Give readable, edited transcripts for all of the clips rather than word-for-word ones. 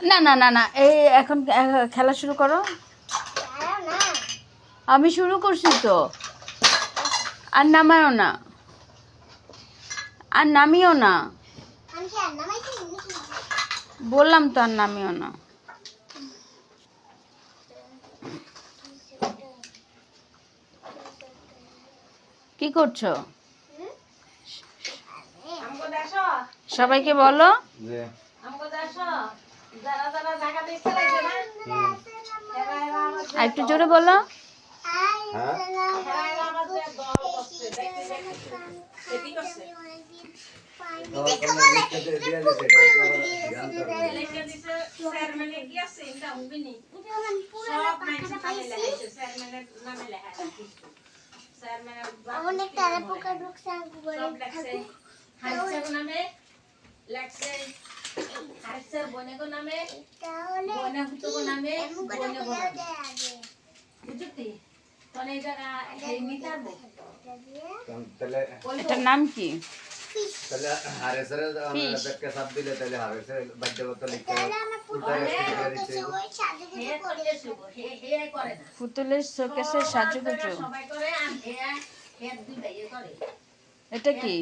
না না না না, এই এখন খেলা শুরু করো। আমি শুরু করছি তো। আর নামায়ও না, আর নামিও না। বললাম তো আর নামিও না। কি করছো? সবাইকে বলো। আর একটু জোরে বলো। এটার নাম কি? পুতুলের শোকেসের সাজুগুজু। এটা কি?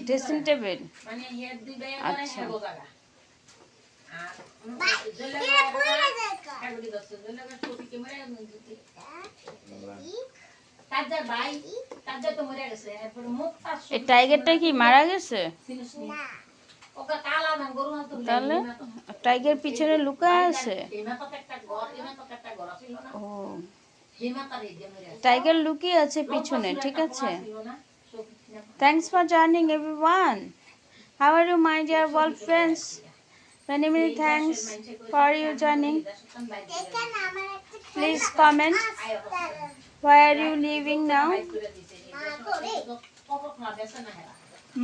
Dressing table. আচ্ছা, এই টাইগারটা কি মারা গেছে? তাহলে টাইগার পিছনে লুকায় আছে। ও, টাইগার লুকিয়ে আছে পিছনে, ঠিক আছে। Thanks for joining everyone. How are you my dear world friends? Many many thanks for you joining. Please comment. Where are you living now?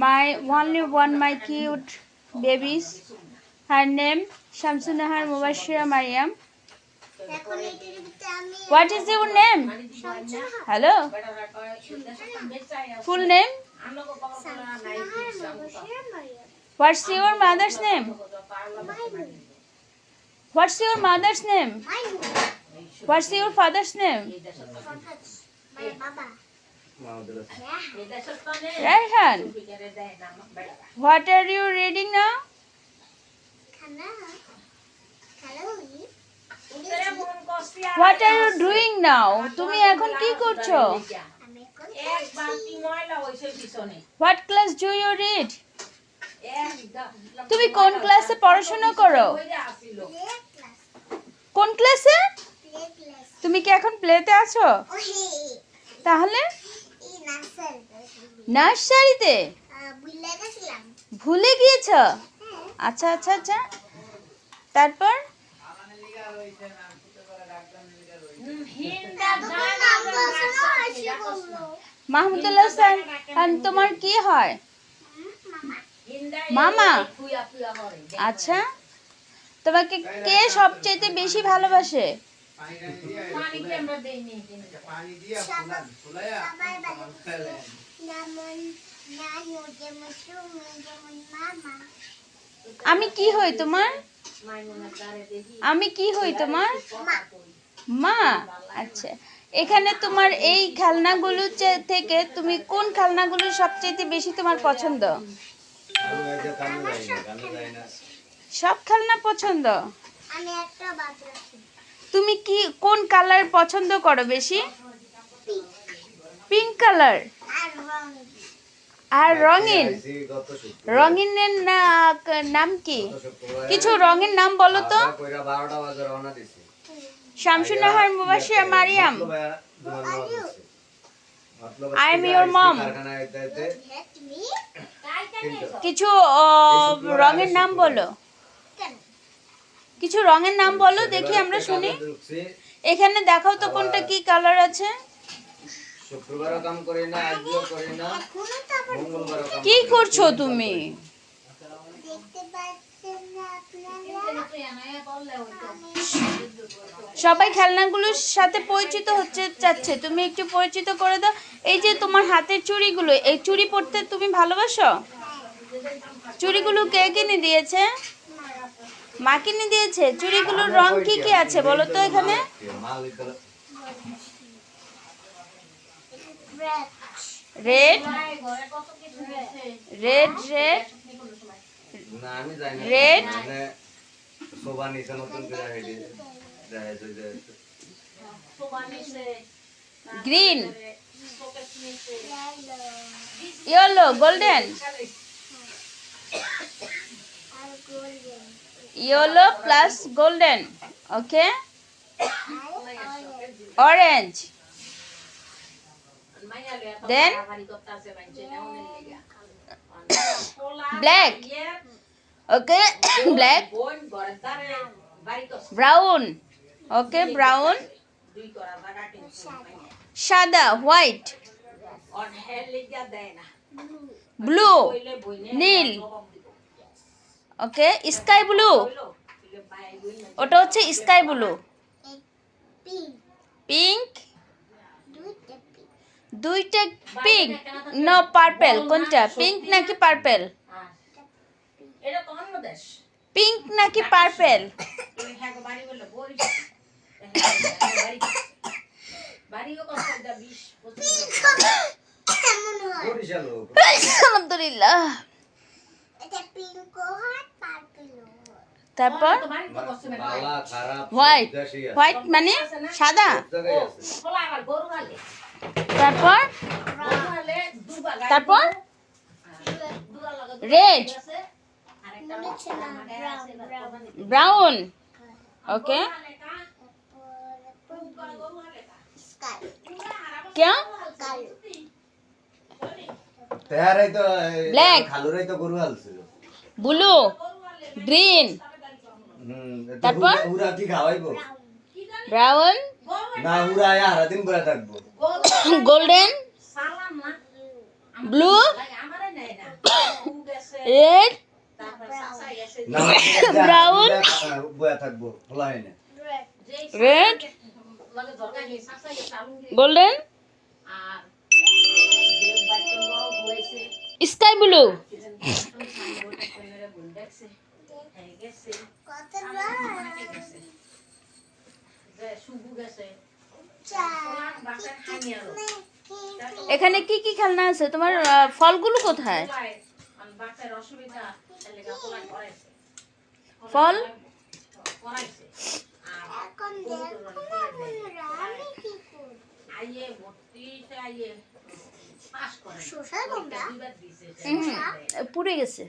My only one, my cute babies. Her name Shamsunahar Mubashira Mariam. What is your name? Hello. Full name? What's your mother's name? What's your mother's name? What's your father's name? Raihan. What are you reading now? What are you doing now? তুমি এখন কি করছো? What class do you read? তুমি কোন ক্লাসে পড়াশোনা করো? কোন ক্লাসে? তুমি কি এখন প্লেতে আছো? তাহলে নার্সারিতে ভুলে গিয়েছো? আচ্ছা আচ্ছা আচ্ছা, তারপর মাহমুদুল্লাহ স্যার, তোমার কি হয়? মামা। আচ্ছা, তোমাকে কে সবচেয়ে বেশি ভালোবাসে? আমি কি হই তোমার? আমি কি হই তোমার? মা। আচ্ছা, এখানে তোমার এই খেলনাগুলো থেকে তুমি কোন খেলনাগুলো সবচেয়ে বেশি তোমার পছন্দ? সব খেলনা পছন্দ। তুমি কি কোন কালার পছন্দ করো বেশি? Pink colour. আর রঙিন? রঙিনের নাম কি? কিছু রঙের নাম বলো তো। Shamsunnahar মুবাশশিরা Mariam, I am your mom. কিছু রঙের নাম বলো। কিছু রঙের নাম বলো দেখি, আমরা শুনি। এখানে দেখাও তো কোনটা কি কালার আছে। কি করছো তুমি? সবাই খেলনাগুলোর সাথে পরিচিত হচ্ছে চাচ্ছে, তুমি একটু পরিচিত করে দাও। এই যে তোমার হাতের চুড়িগুলো, এই চুড়ি পরতে তুমি ভালোবাসো? চুড়িগুলো কে কিনে দিয়েছে? মা কিনে দিয়েছে। চুড়িগুলোর রং কি কি আছে বলো তো এখানে? Red red red red green yellow golden yellow plus golden ওকে orange then black okay black brown okay brown সাদা white blue নীল ওকে স্কাই ব্লু ওটা হচ্ছে স্কাই ব্লু পিঙ্ক দুইটা পিঙ্ক নো পার্পল কোনটা পিঙ্ক নাকি পার্পল পিঙ্ক নাকি purple আলহামদুলিল্লাহ তারপর white white মানে সাদা তারপর তারপর রেড ব্রাউন ওকে क्या ব্ল্যাক ব্লু গ্রিন তারপর brown golden blue red brown red golden sky blue এখানে কি কি খেলনা আছে তোমার ফলগুলো কোথায় ফল পুড়ে গেছে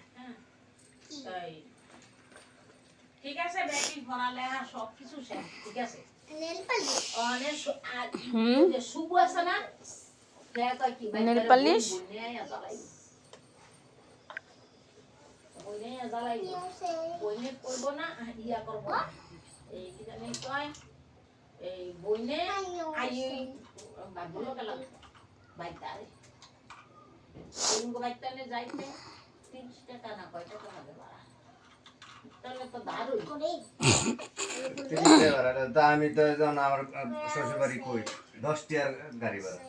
ঠিক আছে ব্যাটারি ভরালে সবকিছু শেষ ঠিক আছে নেল পালিশ অনেক যে শুভু আছে না দেখ কি নেল পালিশ ওইনে জ্বালাই ওইনে করব না ইয়া করব এই কি জানি কয় এই বইনে আই বাবুলো গেল বাইতারে কোন বাইতানে যাইতে 30 টাকা না কয় টাকা লাগে ভাড়া তাহলে তো দারুই করে তা আমি তো যখন আমার শ্বশুর বাড়ি কই 10 টাকার গাড়ি ভাড়া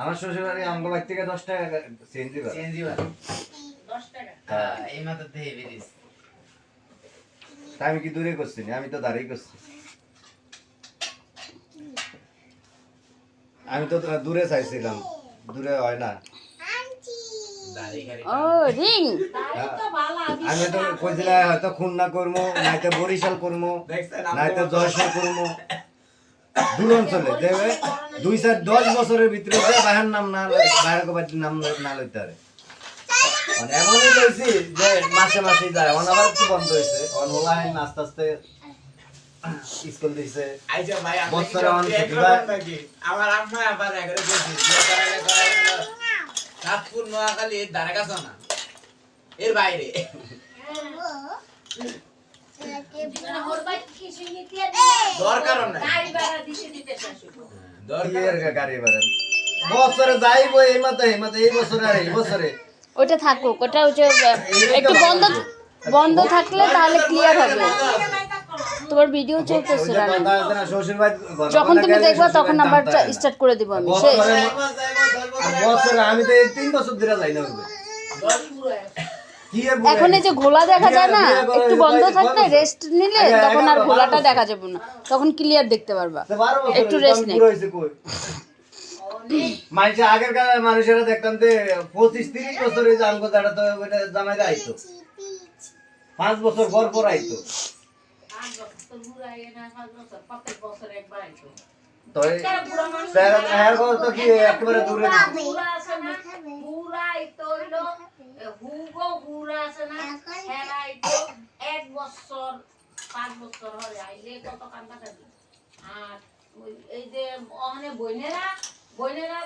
আমার শ্বশুর বাড়ি আমগো বাড়ি থেকে 10 টাকা সিএনজি ভাড়া 10 টাকা হ্যাঁ এই মাত্র দেই বেরিস আমি কি দূরে করছি না আমি তো দাঁড়াই করছি আমি তো দূরে চাইছিলাম দূরে হয় না ও রিং আমি তো কইছিলাম হয়তো খুলনা করবো নাইতো বরিশাল করবো নাইতো যশোর করবো দূর অঞ্চলে দেবে 2-10 বছরের ভিতরে বাইরের নাম না বাইরের বাড়ির নাম না লইতে পারে মানে এমনই লইছি যে মাসে মাসে যায় অন আবার কি বন্ধ হয়েছে অন হলাই আস্তে আস্তে স্কুল দিছে আইজা ভাই বছরে অন আমার আম্মা আবার এগারে বলছি যে করালে সাতপুর নোয়াখালী দারাগাছা না এর বাইরে দরকার নাই গাড়ি ভাড়া দিতে দিতে শাশুড়ি দরকার গাড়ি ভাড়া বছরে যাইবো এই মাতে এই বছরে আর এই বছরে ওটা থাকুক ওটা হচ্ছে একটু বন্ধ থাকলে তাহলে ক্লিয়ার হবে তোমার ভিডিও চলতেছে যখন তুমি দেখবা তখন আবার স্টার্ট করে দিব আমি বছরে আমি তো 3 বছর ধরে যাই না এখন এই যে ঘোলা দেখা যায় না, একটু বন্ধ থাকলে রেস্ট নিলে তখন আর ঘোলাটা দেখা যাবে না, তখন ক্লিয়ার দেখতে পারবা। একটু রেস্ট নেই। মানুষ আগেরকার মানুষেরা দেখতাম যে 25-30 বছরের জামগো দাঁড়া তো ওটা জামাইরা আইতো 5 বছর পর পর আইতো। তো এর কথা তো কি একেবারে দূরে এক বছর 5 বছর হলে আইলে কত কান্দা কাঁদি। আর এই যে অনেক বইনেরা